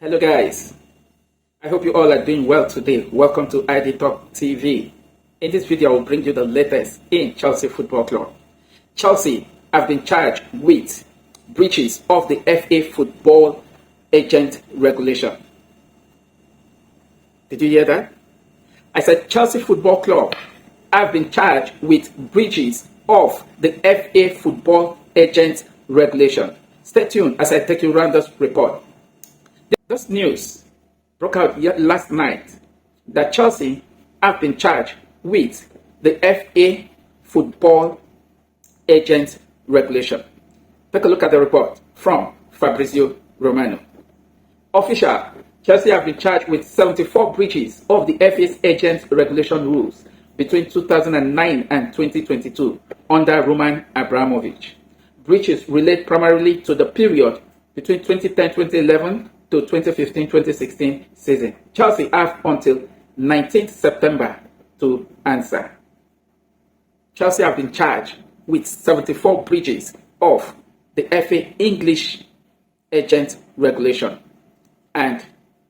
Hello guys, I hope you all are doing well today. Welcome to ID Talk TV. In this video, I will bring you the latest in Chelsea Football Club. Chelsea have been charged with breaches of the FA Football Agent Regulation. Did you hear that? I said Chelsea Football Club have been charged with breaches of the FA Football Agent Regulation. Stay tuned as I take you around this report. This news broke out last night that Chelsea have been charged with the FA Football Agent Regulation. Take a look at the report from Fabrizio Romano. Official, Chelsea have been charged with 74 breaches of the FA's Agent Regulation rules between 2009 and 2022 under Roman Abramovich. Breaches relate primarily to the period between 2010-2011 to 2015-2016 season. Chelsea have until 19th September to answer. Chelsea have been charged with 74 breaches of the FA English Agent Regulation, and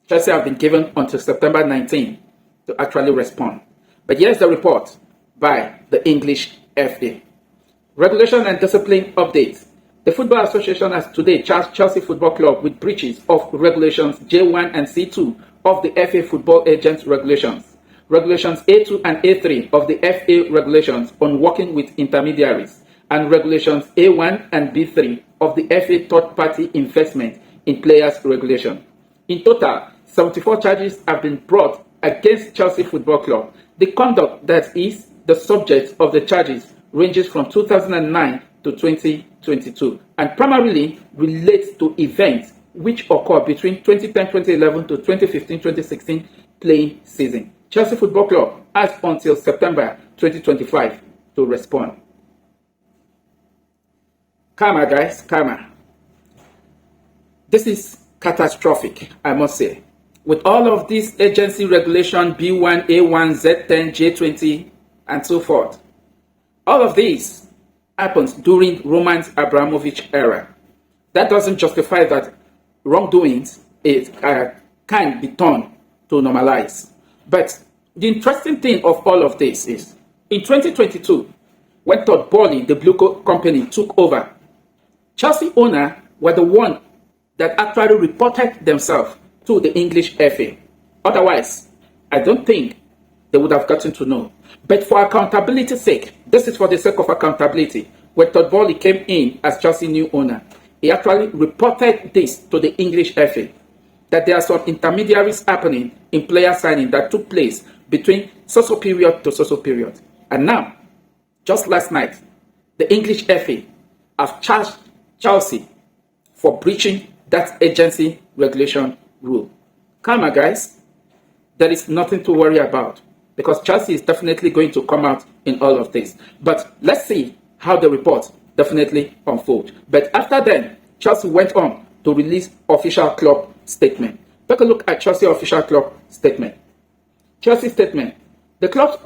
Chelsea have been given until September 19 to actually respond. But here's the report by the English FA. Regulation and discipline updates. The Football Association has today charged Chelsea Football Club with breaches of regulations J1 and C2 of the FA Football Agents Regulations, regulations A2 and A3 of the FA Regulations on working with intermediaries, and regulations A1 and B3 of the FA Third-Party Investment in Players Regulation. In total, 74 charges have been brought against Chelsea Football Club. The conduct that is the subject of the charges ranges from 2009 to 2022 and primarily relates to events which occur between 2010-2011 to 2015-2016 playing season. Chelsea Football Club has until September 2025 to respond. Karma, guys, karma. This is catastrophic, I must say. With all of this agency regulation B1, A1, Z10, J20, and so forth, all of these happens during Roman Abramovich era. That doesn't justify that wrongdoings can be turned to normalize. But the interesting thing of all of this is, in 2022, when Todd Boehly, the Blue company, took over, Chelsea owner were the one that actually reported themselves to the English FA. Otherwise, I don't think they would have gotten to know. But for accountability's sake, this is for the sake of accountability. When Todd Boehly came in as Chelsea new owner, he actually reported this to the English FA, that there are some intermediaries happening in player signing that took place between so-so period to so-so period. And now, just last night, the English FA have charged Chelsea for breaching that agency regulation rule. Calma, guys. There is nothing to worry about, because Chelsea is definitely going to come out in all of this. But let's see how the report definitely unfolds. But after then, Chelsea went on to release official club statement. Take a look at Chelsea official club statement. Chelsea statement. The club's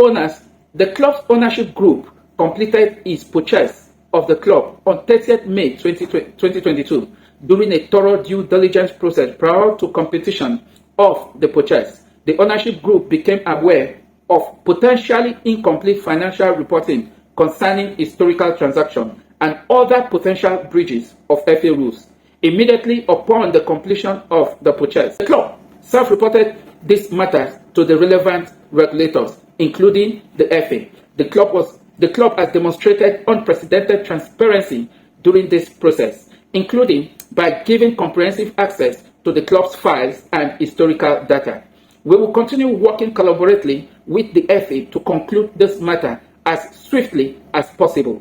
ownership group completed its purchase of the club on 30th May 2022 during a thorough due diligence process prior to completion of the purchase. The ownership group became aware of potentially incomplete financial reporting concerning historical transactions and other potential breaches of FA rules. Immediately upon the completion of the purchase, the club self-reported this matter to the relevant regulators, including the FA. The club has demonstrated unprecedented transparency during this process, including by giving comprehensive access to the club's files and historical data. We will continue working collaboratively with the FA to conclude this matter as swiftly as possible.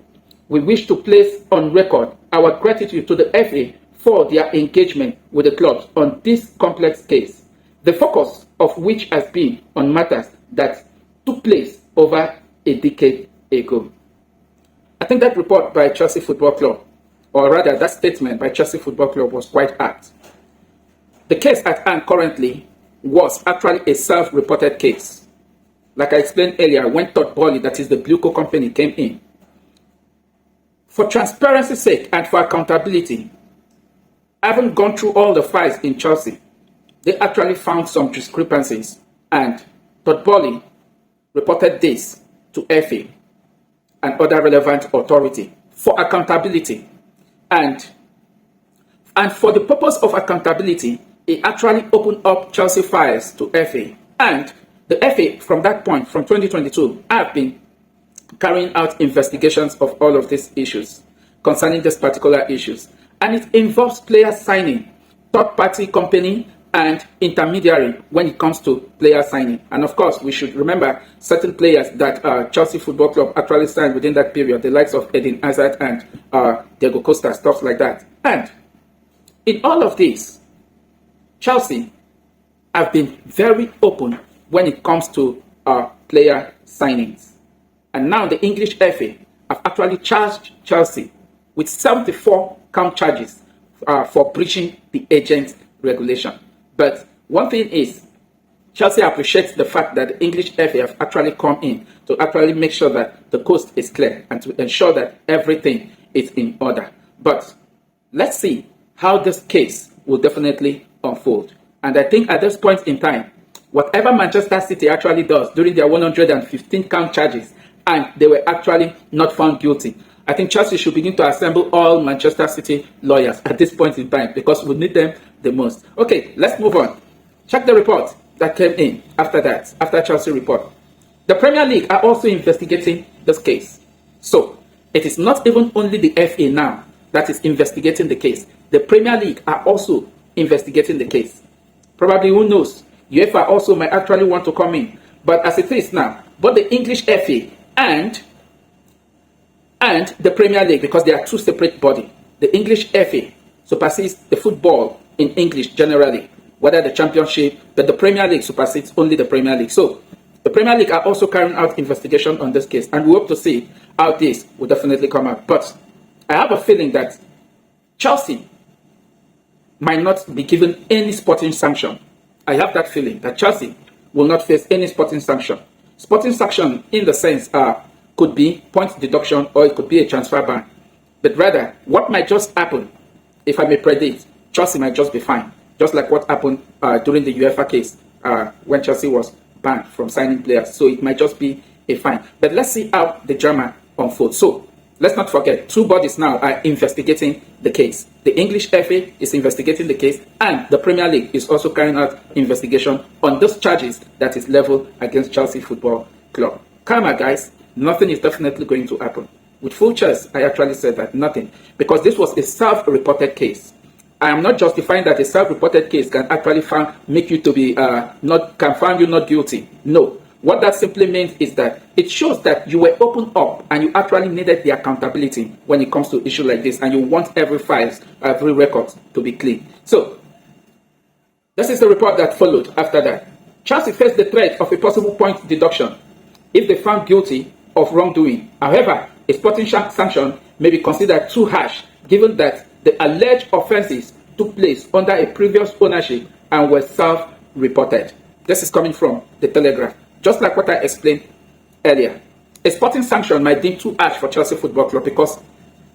We wish to place on record our gratitude to the FA for their engagement with the clubs on this complex case, the focus of which has been on matters that took place over a decade ago. I think that report by Chelsea Football Club, or rather that statement by Chelsea Football Club, was quite apt. The case at hand currently was actually a self-reported case. Like I explained earlier, when Todd Boehly, that is the Blue company, came in. For transparency's sake and for accountability, I haven't gone through all the files in Chelsea. they actually found some discrepancies, and Todd Boehly reported this to FA and other relevant authority for accountability. And for the purpose of accountability, it actually opened up Chelsea files to FA. And the FA, from that point, from 2022, have been carrying out investigations of all of these issues concerning these particular issues. And it involves player signing, third-party company, and intermediary when it comes to player signing. And of course, we should remember certain players that Chelsea Football Club actually signed within that period, the likes of Eden Hazard and Diego Costa, stuff like that. And in all of this, Chelsea have been very open when it comes to player signings. And now the English FA have actually charged Chelsea with 74 count charges for breaching the agent regulation. But one thing is, Chelsea appreciates the fact that the English FA have actually come in to actually make sure that the coast is clear and to ensure that everything is in order. But let's see how this case will definitely unfold. And I think at this point in time, whatever Manchester City actually does during their 115 count charges, and they were actually not found guilty, I think Chelsea should begin to assemble all Manchester City lawyers at this point in time, because we need them the most. Okay, let's move on. Check the report that came in after that, after Chelsea report. The Premier League are also investigating this case. So, it is not even only the FA now that is investigating the case. The Premier League are also investigating the case. Probably, who knows, UEFA also might actually want to come in. But as it is now, both the English FA and the Premier League, because they are two separate bodies, the English FA supersedes the football in English generally, whether the Championship, but the Premier League supersedes only the Premier League. So the Premier League are also carrying out investigation on this case, and we hope to see how this will definitely come out. But I have a feeling that Chelsea might not be given any sporting sanction. I have that feeling that Chelsea will not face any sporting sanction. Sporting sanction in the sense could be point deduction, or it could be a transfer ban. But rather, what might just happen, if I may predict, Chelsea might just be fine. Just like what happened during the UEFA case when Chelsea was banned from signing players. So it might just be a fine. But let's see how the drama unfolds. So let's not forget, two bodies now are investigating the case. The English FA is investigating the case, and the Premier League is also carrying out investigation on those charges that is leveled against Chelsea Football Club. Karma, guys, nothing is definitely going to happen. With full chest, I actually said that nothing, because this was a self-reported case. I am not justifying that a self-reported case can actually make you to be can find you not guilty. No. What that simply means is that it shows that you were opened up and you actually needed the accountability when it comes to issue like this, and you want every file, every record to be clean. So, this is the report that followed after that. Chelsea faced the threat of a possible point deduction if they found guilty of wrongdoing. However, a sporting sanction may be considered too harsh, given that the alleged offences took place under a previous ownership and were self-reported. This is coming from the Telegraph. Just like what I explained earlier, a sporting sanction might deem too harsh for Chelsea Football Club because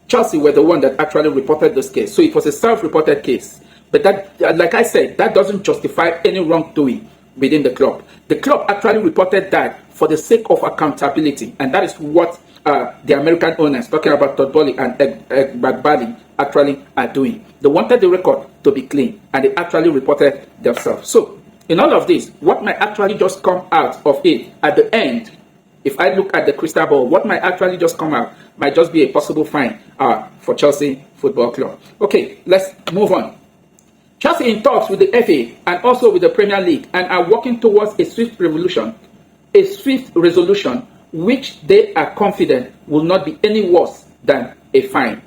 Chelsea were the one that actually reported this case. So it was a self-reported case. But that, like I said, that doesn't justify any wrongdoing within the club. The club actually reported that for the sake of accountability, and that is what the American owners, talking about Todd Boehly and Bagbali, actually are doing. They wanted the record to be clean, and they actually reported themselves. So, in all of this, what might actually just come out of it at the end, if I look at the crystal ball, what might actually just come out might just be a possible fine for Chelsea Football Club. Okay, let's move on. Chelsea in talks with the FA and also with the Premier League and are working towards a swift resolution, which they are confident will not be any worse than a fine.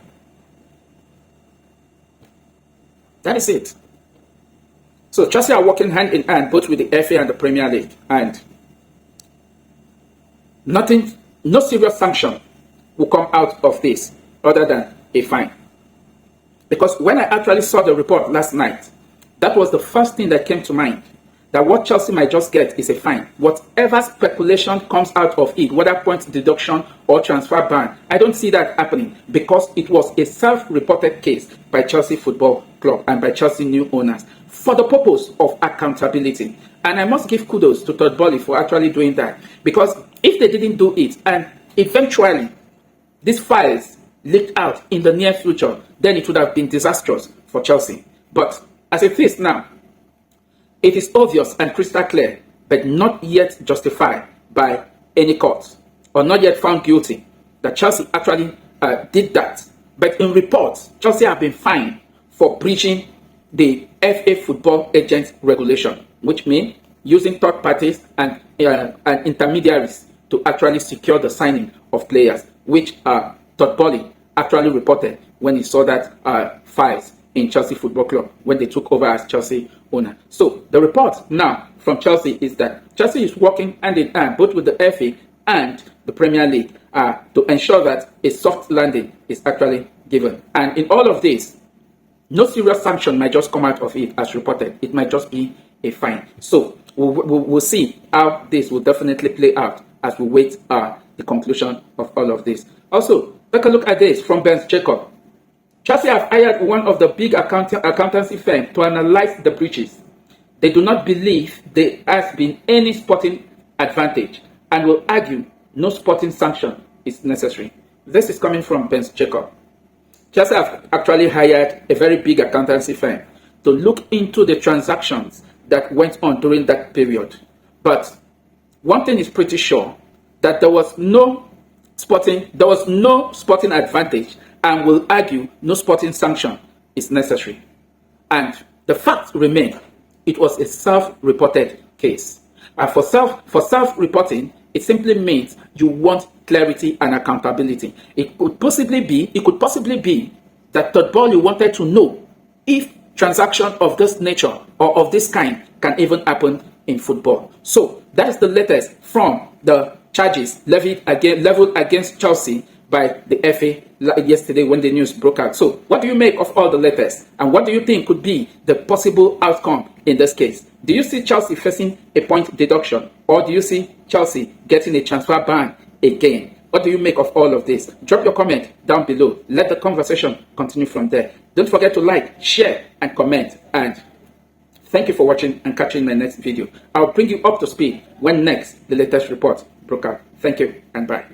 That is it. So Chelsea are working hand in hand both with the FA and the Premier League, and no serious sanction will come out of this other than a fine. Because when I actually saw the report last night, that was the first thing that came to mind. that what Chelsea might just get is a fine. Whatever speculation comes out of it, whether point deduction or transfer ban, I don't see that happening because it was a self-reported case by Chelsea Football Club and by Chelsea new owners for the purpose of accountability. And I must give kudos to Todd Boehly for actually doing that, because if they didn't do it and eventually these files leaked out in the near future, then it would have been disastrous for Chelsea. But as it is now, it is obvious and crystal clear, but not yet justified by any court, or not yet found guilty, that Chelsea actually did that. But in reports, Chelsea have been fined for breaching the FA football agent regulation, which means using third parties and intermediaries to actually secure the signing of players, which Todd Boehly actually reported when he saw that files in Chelsea Football Club when they took over as Chelsea owner. So the report now from Chelsea is that Chelsea is working hand in hand both with the FA and the Premier League to ensure that a soft landing is actually given. And in all of this, no serious sanction might just come out of it as reported. It might just be a fine. So we'll see how this will definitely play out as we wait the conclusion of all of this. Also, take a look at this from Ben Jacob. Chelsea have hired one of the big accountancy firms to analyze the breaches. They do not believe there has been any sporting advantage and will argue no sporting sanction is necessary. This is coming from Ben Jacob. Chelsea have actually hired a very big accountancy firm to look into the transactions that went on during that period. But one thing is pretty sure, that there was no sporting advantage, and will argue no sporting sanction is necessary. And the fact remains, it was a self-reported case. And for self-reporting, it simply means you want clarity and accountability. It could possibly be that Todd Boehly wanted to know if transaction of this nature or of this kind can even happen in football. So that is the latest from the charges leveled against Chelsea by the FA yesterday when the news broke out. So what do you make of all the latest? And what do you think could be the possible outcome in this case? Do you see Chelsea facing a point deduction? Or do you see Chelsea getting a transfer ban again? What do you make of all of this? Drop your comment down below. Let the conversation continue from there. Don't forget to like, share, and comment. And thank you for watching and catching my next video. I'll bring you up to speed when next the latest report broke out. Thank you and bye.